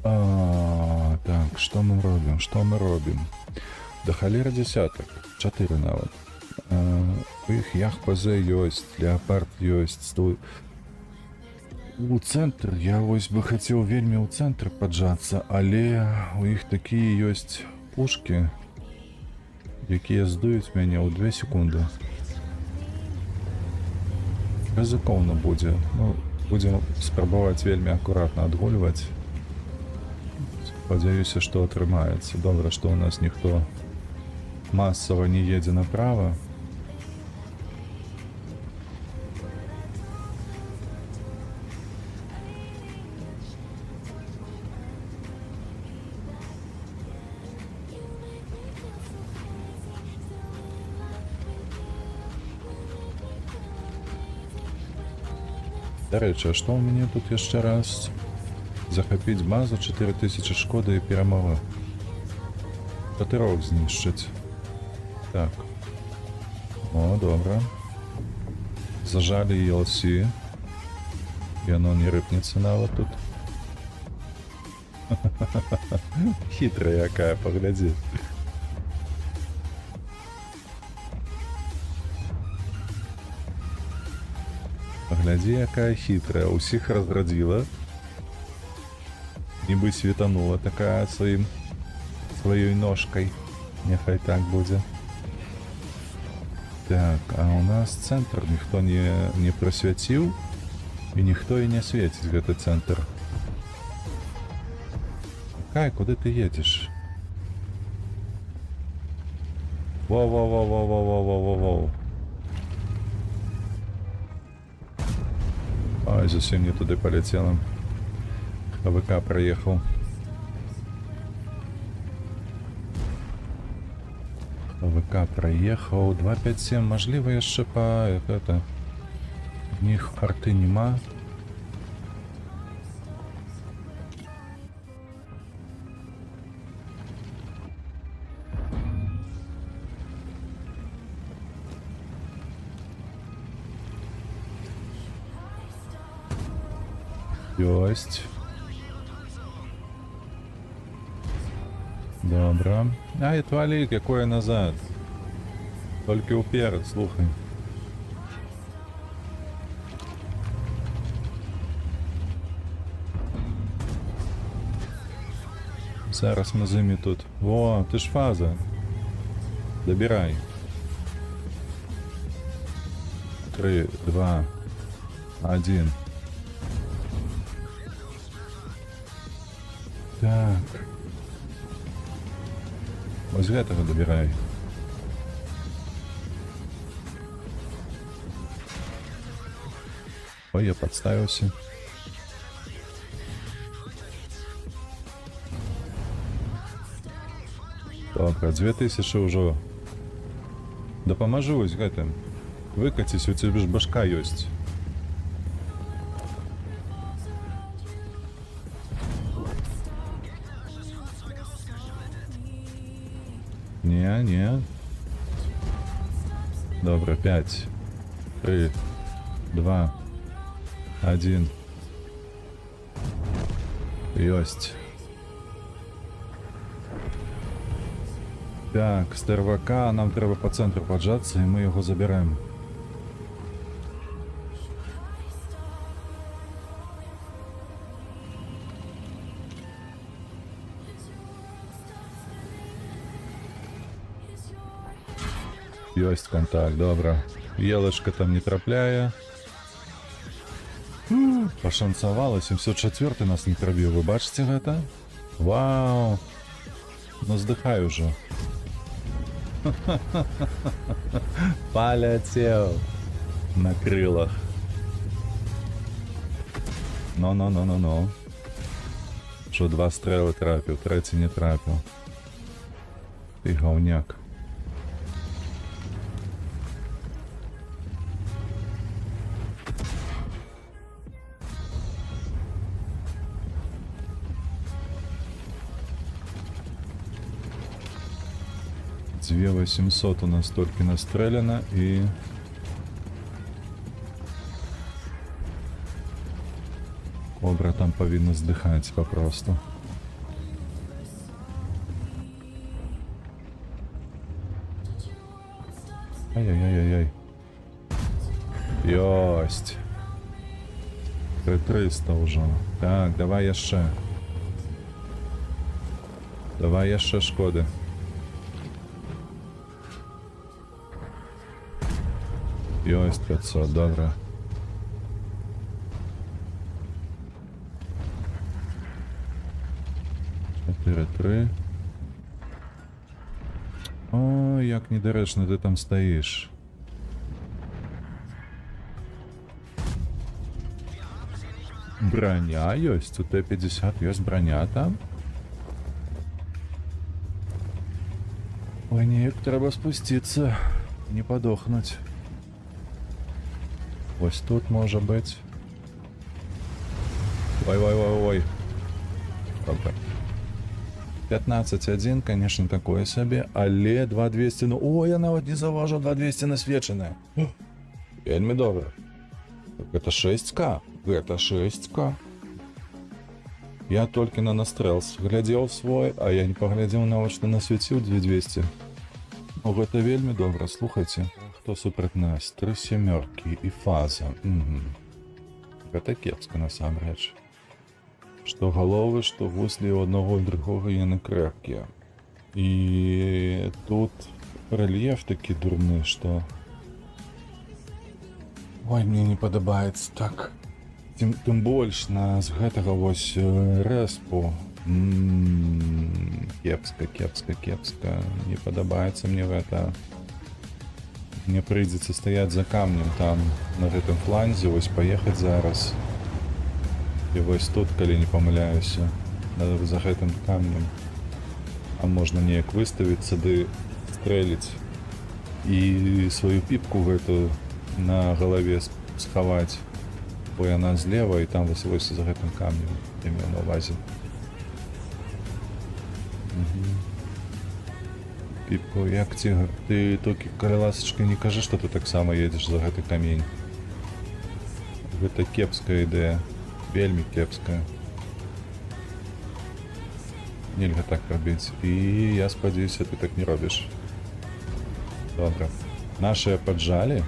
Так, што мы робім? Што мы робім? Да халеры дзясятак. 4 нават. У іх ях-ПЗ ёсць, леапард ёсць. У цэнтр я вось бы хацеў вельмі ў цэнтр паджацца, але у іх такія ёсць пушкі, якія здуюць мяне ў 2 секунды. Рызыкоўна будзе. Ну, будзем спрабаваць вельмі акуратна адгульваць. Спадзяюся, што атрымаецца. Добра, што ў нас ніхто масава не едзе направа. Дарэчы, а што ў мяне тут яшчэ раз? Захапіць базу, 4000 шкоды і перамога. Катырок знішчыць. Так. О, добра. Зажалі ELC. Яно не рыпнецца нават тут. Хітрая якая, паглядзі. Паглядзі, якая хітрая. Усіх разрадзіла. Нібы светанула такая сваёй ножкай. Няхай так будзе. Так, а у нас цэнтр ніхто не прысвяціў. І ніхто і не свеціць гэты цэнтр. Кай, куды ты едзеш? Воу-воу-воу-воу-воу-воу-воу-воу. Ай, зусім не туды паляцела. АВК проехал. АВК проехал. 257. Можливо, яшчэ па... Это... В них арты нема. Ёсть. Добра. Ай, твалик, якое назад. Толькі ўперад, слухай. Зараз мы з імі тут. Во, ты ж фаза. Добирай. 3, 2, 1. Так. Вось гэтага добірай. Ой, я подставіўся. Добра, 2000 ўжо. Дапамажу вось гэтым. Выкаціць, у цябе ж башка ёсць. Не. Добра, 5, 3, 2, 1. Ёсць. Так, з ТРВК нам трэба по цэнтру паджацца, і мы яго забіраем. Ёсць контакт, добра. Елачка там не трапляе. Пашанцавала, 704 нас не прабіў, вы бачыце гэта? Вау! Ну здыхай ужо. Паляцеў на крылах. Ну. Що 2 стрелы трапіў, 3 не трапіў. Ты гаўняк. Две 800 у нас только настреляно, и Кобра там повинна здыхать попросту. Ай-яй-яй-яй. Ёсть. 300 уже. Так, давай яшчэ. Давай яшчэ шкоды. Ёсть 500, добра. Чотири. Ой, як недарэчна ты там стаіш. Броня ёсць, у Т-50 ёсць броня там. Ой, неяк трэба спусціцца, не падохнуць. Ось тут можа быць. Ой. Добра. 15-1, конечно, такое сабе, але 2200, ну, о, я нават не заўважыў 2200 насвечанае. Вельмі добра. Гэта 6К, гэта 6К. Я толькі на настрэлс глядзеў свой, а я не паглядзеў нават, што насвяціў 2200. Ну, гэта вельмі добра, слухайце. Хто супраць нас? 3 семёркі і фаза. Гэта кепска насамрэч. Што галовы, што вуслі у аднаго і другога яны крэпкія. І тут рэльеф такі дурны, што... Ой, мне не падабаецца так. Тым больш з гэтага вось рэспу. Кепска. Не падабаецца мне гэта. Мне прыйдзецца стаяць за камнем там, на гэтым фланзе, вось паехаць зараз. І вось тут, калі не памыляюся, за гэтым камнем. А можна неяк выставіцца ды стрэліць. І сваю піпку гэту на галаве схаваць. Бо яна злева, і там вось за гэтым камнем. Я меў на ўвазе. Піпку, як цігр? Ты толькі, каля ласачка, не кажы, што ты таксама едзеш за гэты камень. Гэта кепская ідэя. Вельмі кепская. Нельга так рабіць. І я спадзяюся, ты так не робіш. Добра. Нашыя паджалі.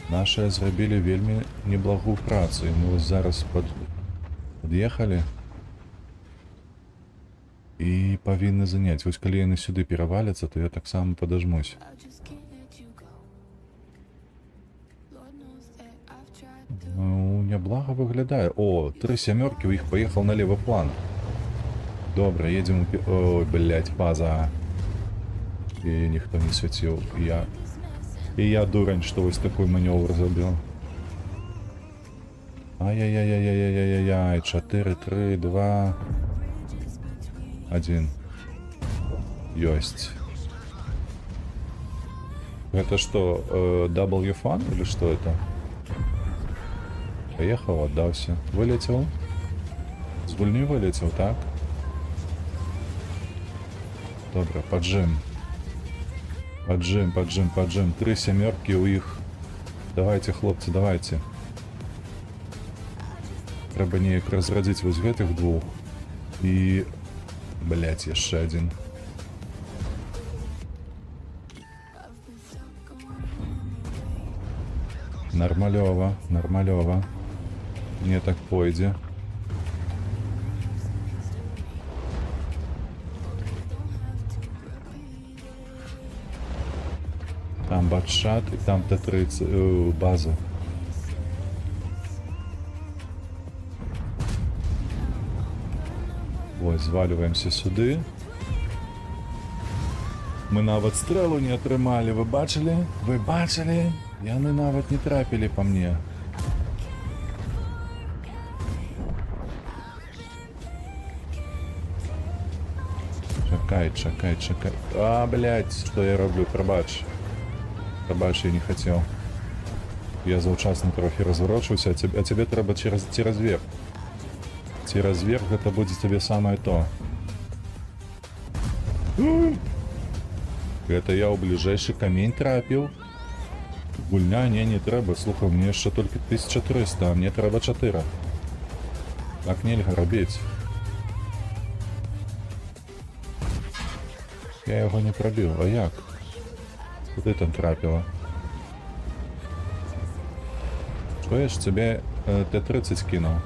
Нашыя зрабілі вельмі неблагую працу. І мы зараз пад'ехалі. І павінны заняць. Вось калі яны сюды пераваляцца, то я таксама падажмусь. Ну, няблага выглядае. О, 3 семёркі, у іх паехаў на левы план. Добра, едзем у... Ой, блядь, фаза. І ніхто не свяціў. І я дурань, што вось такой манёвр зрабіў. Ай-яй-яй-яй-яй-яй-яй-яй. 4, 3, 2... 1. Ёсць. Это что, W-фан или что это? Поехал, отдался. Вылетел. С гульни вылетел, так? Добро, поджим. Поджим. 3 семерки у их. Давайте, хлопцы, давайте. Трэба неяк разрадзіць вось гэтых двух. І... Блять, яшчэ один. Нормалёва. Не так пойдзе. Там батшат і там Т-30 база. Ось, звалюваемся сюды. Мы нават стрэлу не атрымалі, вы бачылі? Вы бачылі? Яны нават не трапілі па мне. Чакай. А, блядь, што я раблю? Прабач, я не хацеў. Я заўчасна трохі разварочыўся, а цябе трэба цераз верх. Цераз верх гэта будзе табе самае то. Гэта я ў бліжэйшы камень трапіў. Гульня, не трэба, слухай, мне яшчэ толькі 1300, а мне трэба 4. Так нельга рабіць. Я яго не прабіў, а як? Куди там трапила? Чуєш, тебе Т-30 кинув.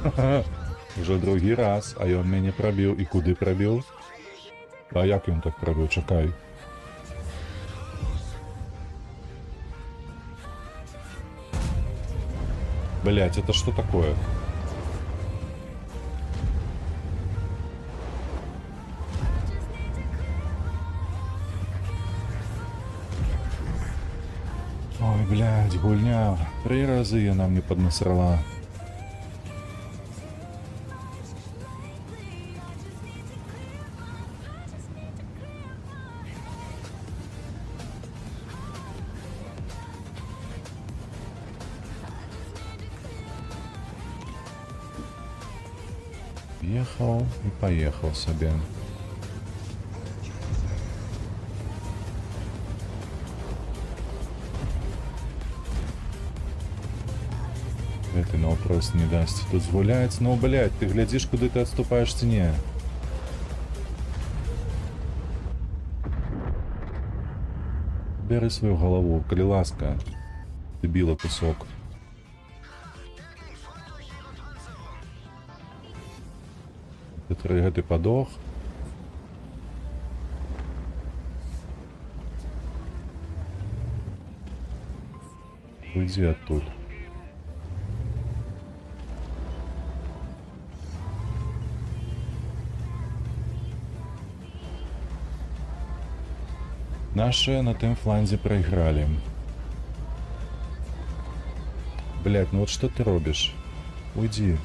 Ха-ха. Вже другий раз, а він мене пробив. І куди пробив? А як він так пробив? Чекай. Блять, это что такое? Ой, блядь, гульня. 3 рази я нам не поднасрала. Ехал и поехал себе. Это на вопрос не даст. Тут звуляется, ну, блядь, ты глядишь, куда ты отступаешь в стене. Бери свою голову, коли ласка, дебила кусок. Ты подох. Уйди оттуда. Наши на том фланзе проиграли. Блять, ну вот что ты робишь? Уйди.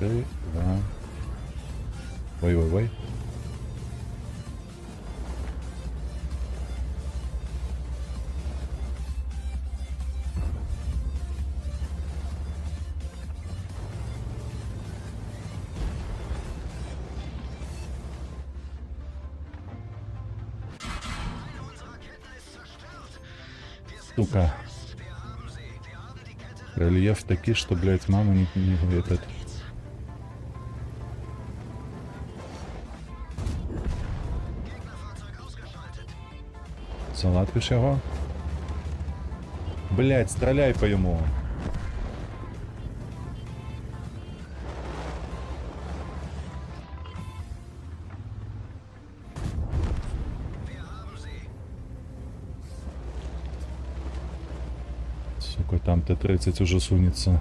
Три, два. Ой-ой-ой. Сука. Рельеф такие, что, блядь, мама не этот. Залатвиш його? Блядь, стреляй по йому. Сука, там Т-30 уже сунется.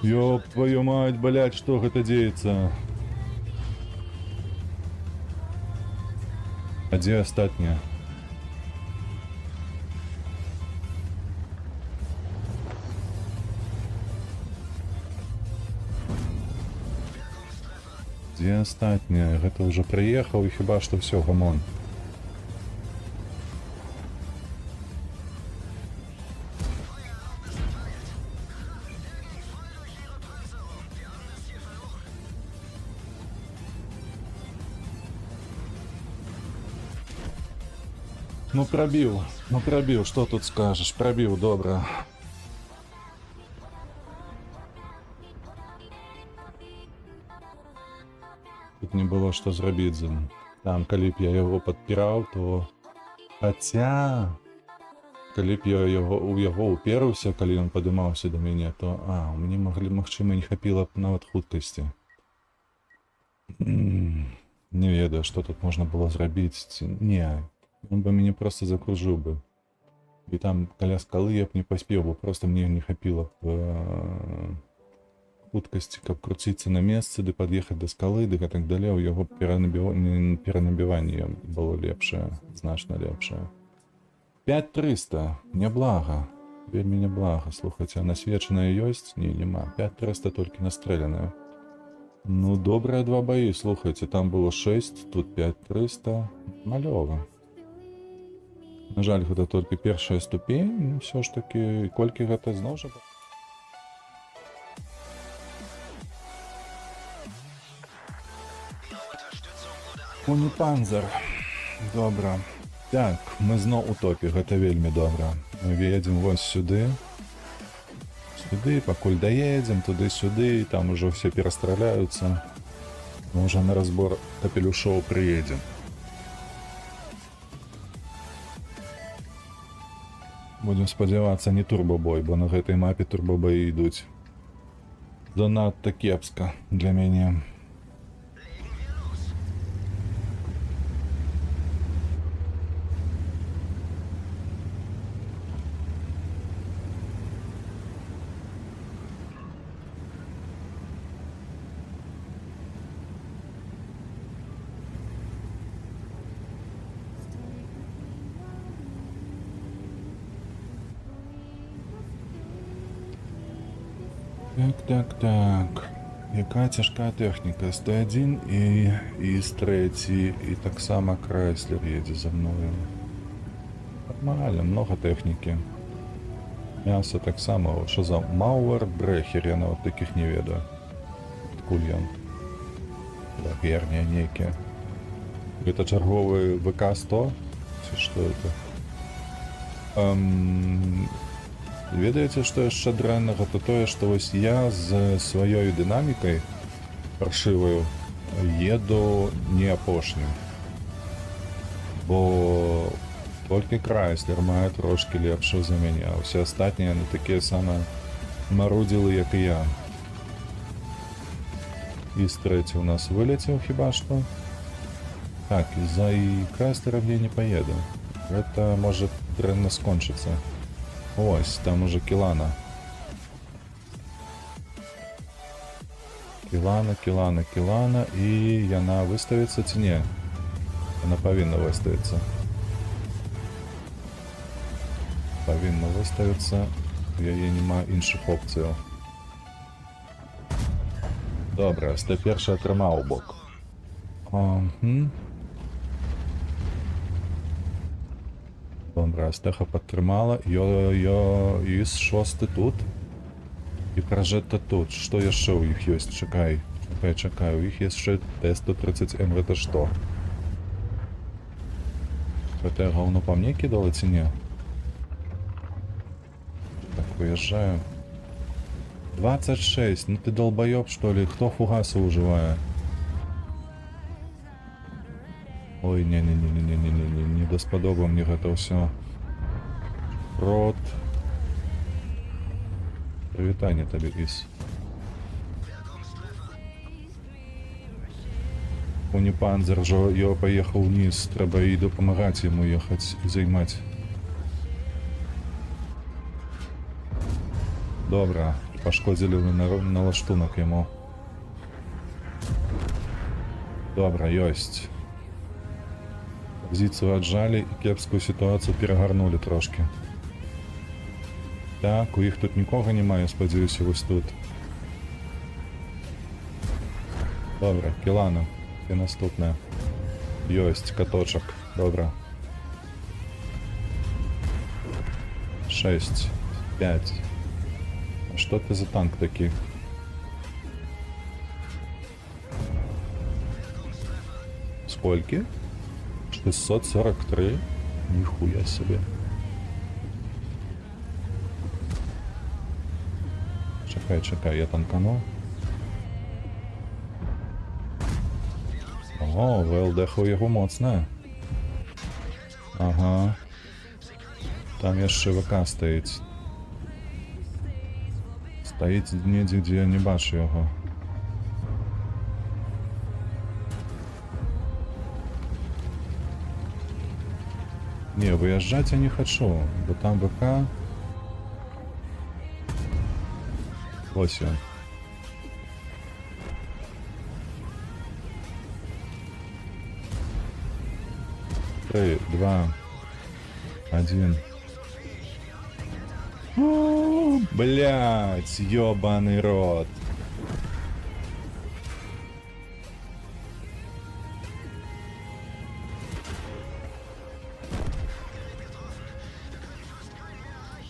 Ёб твою мать, блядь, что это деется? А где остатня? Где остатня? Это уже приехал и хиба что все, гамон. Ну пробил, что тут скажешь? Пробил, добро. Тут не было что зрабіць. Там, калі б я его падпіраў, то... Хаця... Калі б я у яго уперўся, калі ён падымаўся да мяне, то... мне магчыма не хапіла б нават хуткасці. Не ведаю, што тут можна было зрабіць. Не, он бы мяне просто закружыў бы. І там каля скалы я б не паспеў, бо просто мне не хапіла б хуткасці, каб круціцца на месцы, ды пад'ехаць да скалы, ды гэтак далей, у яго перанабіванне было лепшае, значна лепшае. 5300, няблага, вельмі няблага, слухайце, а насвечаная ёсць? Не, няма, 5300 толькі настрэляная. Ну, добрыя 2 баі, слухайце, там было 6, тут 5300, малёва. На жаль, гэта толькі першая ступень, ўсё ж такі, колькі гэта зноў жа... Уніпанзер. Добра. Так, мы зноў у топе, гэта вельмі добра. Мы едзем вось сюды. Сюды, пакуль даедзем, туды-сюды, там ужо все перастраляюцца. Мы уже на разбор капелюшоў прыедзем. Будем спадзявацца, не турбобой, бо на гэтай мапе турбобоі ідуць занадта кепска для мяне. Так. Яка цяжкая тэхніка? 101 і з трэці, і таксама Крайслер едзе за мною. Нормально, много тэхнікі. Мяса таксама, що за Мауэр Брехер, я нават таких не ведаю. Адкуль ён? Лагерня нейкія. Гэта чарговы ВК-100? Ці што это? Ведаеце, што яшчэ дрэннага, то тое, што вось я з сваёй дынамікай паршываю еду не апошнім. Бо толькі Крайслер мае трошкі лепшую за мяне, а ўсе астатнія яны такія самыя марудзілы, як і я. І з трэці ў нас вылецеў хіба што. Так, за Крайслером я не поеду. Гэта можа дрэнна скончыцца. Ось, там уже Кілана. Кілана, і яна выставіцца ці не? Яна павінна выставіцца. Павінна выставіцца, у яе няма іншых опцыяў. Добра, 101 атрымаў бок. Добра, Стэха падтрымала, і 6 тут, і пражэта тут. Што яшчэ ў іх ёсць? Чакай, у іх яшчэ Т-130М, гэта што? Гэта я гаўно па мне кідала ці не? Так, выязджаю. 26, ну ты долбоёб, што ли? Хто фугасы ўжывае? Ой, не даспадоба мне гэта ўсё. Рот. Прывітанне табе, Іс. Уніпанзер жо, я паехаў вниз, трэба і дапамагаць яму ехаць і займаць. Добра, пашкодзілі налаштунак яму. Добра, ёсць. Позицию отжали и кепскую ситуацию перегарнули трошки. Так, у іх тут нікога немає, спадзяюся, вось тут. Добра, Кілана, ти наступная. Ёсць, каточок, добра. 6, 5. А что ты за танк такі? Скольки? 643? Ніхуя себе. Чекай, я танкану. О, ВЛД-ха у яго моцная. Ага. Там яшчэ ВК стаіць. Стаіць недзе, дзе я не бачу яго. Не, выезжать я не хочу, бо там ВК. Ось он. Три, два, один. Блять, ёбаный рот.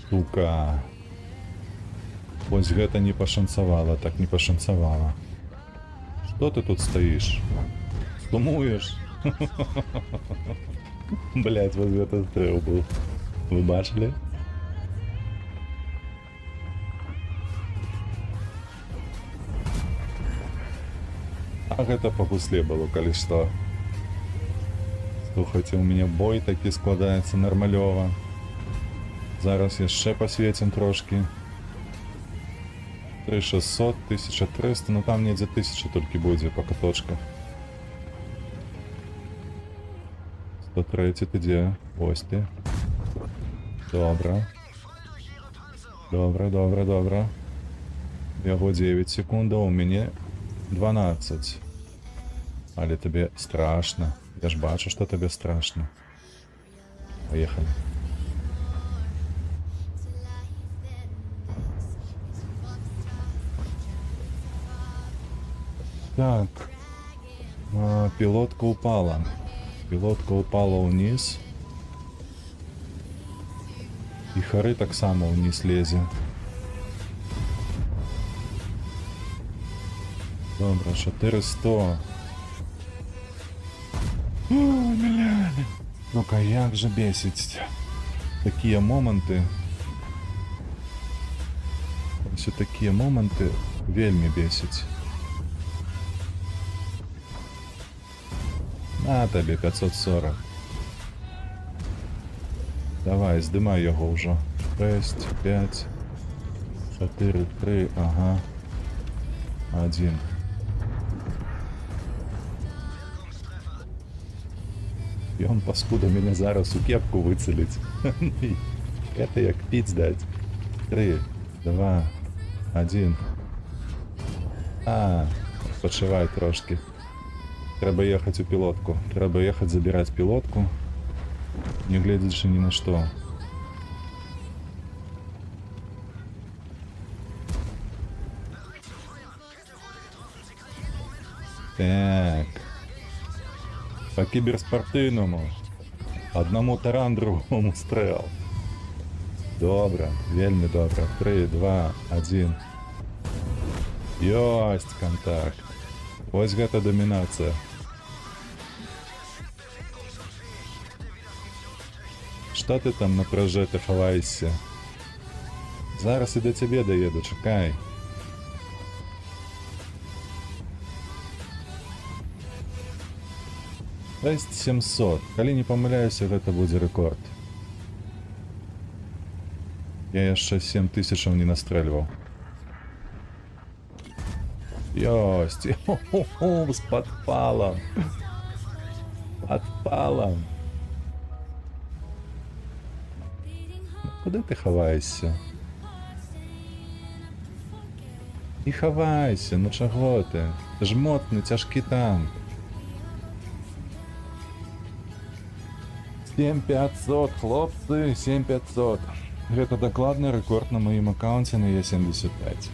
Сука. Вось гэта не пашанцавала, так не пашанцавала. Што ты тут стаіш? Сумуеш? Блять, вот это стрел был. Вы бачили? А гэта па гусле было, калі што. Слухайте, у меня бой таки складаецца нармалёва. Зараз яшчэ пасвецім трошки. 3600, 1300, ну там недзе 1000 толькі будзе па каточках. 103 ты дзе? Вось ты. Добра. Добра, добра, добра. Яго 9 секундаў, у мяне 12. Але табе страшно. Я ж бачу, што табе страшно. Поехали. Так. Пилотка упала. Пилотка упала вниз. И Хары так само вниз лезе. Добре, 400. О, бля. Ну-ка, як же бесить. Такие моменты. Все такие моменты вельми бесить. На тебе 540. Давай, здимай його вже. 6, 5, 4, 3, ага. 1. И он, паскуда, меня зараз у кепку выцелить. Это як пить дать. 3, 2, 1. Почивай трошки. Треба ехать у пилотку. Треба ехать забирать пилотку. Не глядячи ни на что. Так. По киберспортивному. Одному таран, другому стрел. Добре, вельми добре. 3, 2, 1. Ёсть контакт. Ось гэта доминация. Что ты там на прожете ховаешься? Зараз і до тебе доеду, чекай. Тест 700. Калі не памыляюся, гэта будзе рэкорд. Я яшчэ 7000 не настрэльваў. Ёсть. Хо-хо-хо, с подпалом. Подпалом. Куди ти ховаєшся? І ховайся, ну чого ти? Ти ж мотний, тяжкий танк. 7500, хлопці, 7500. Гэта дакладны рэкорд на маім аккаунце на Е75.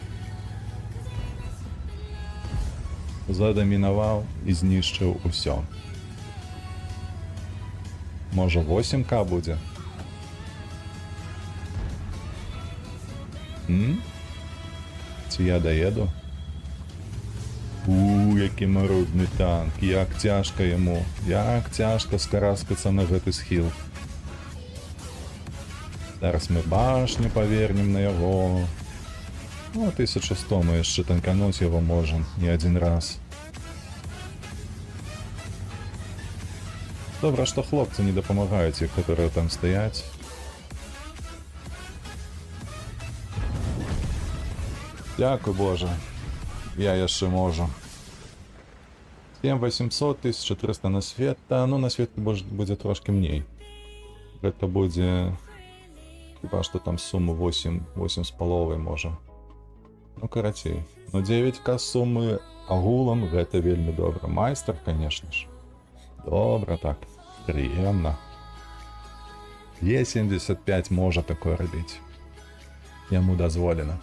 Задамінаваў і знішчыў усё. Можа 8К будзе? Ці я даеду? Які марудны танк, як цяжка яму, як цяжка скараскацца на гэты схіл. Зараз мы башню павернем на яго. Ну, 1100 мы яшчэ танкануць яго можам не один раз. Добра, што хлопцы не дапамагаюць іх, которые там стаяць. Дякуй, Боже. Я яшчэ можу. 7800, 1300 на свет. Та, ну на свет будзе трошки мней. Гэта будзе... Хіба што там суму 8,5 можа. Ну, карацей. Ну, 9К сумы агулам гэта вельмі добра. Майстар, конечно ж. Добра так. Прыемна. Е75 можа такое рабіць. Яму дазволена.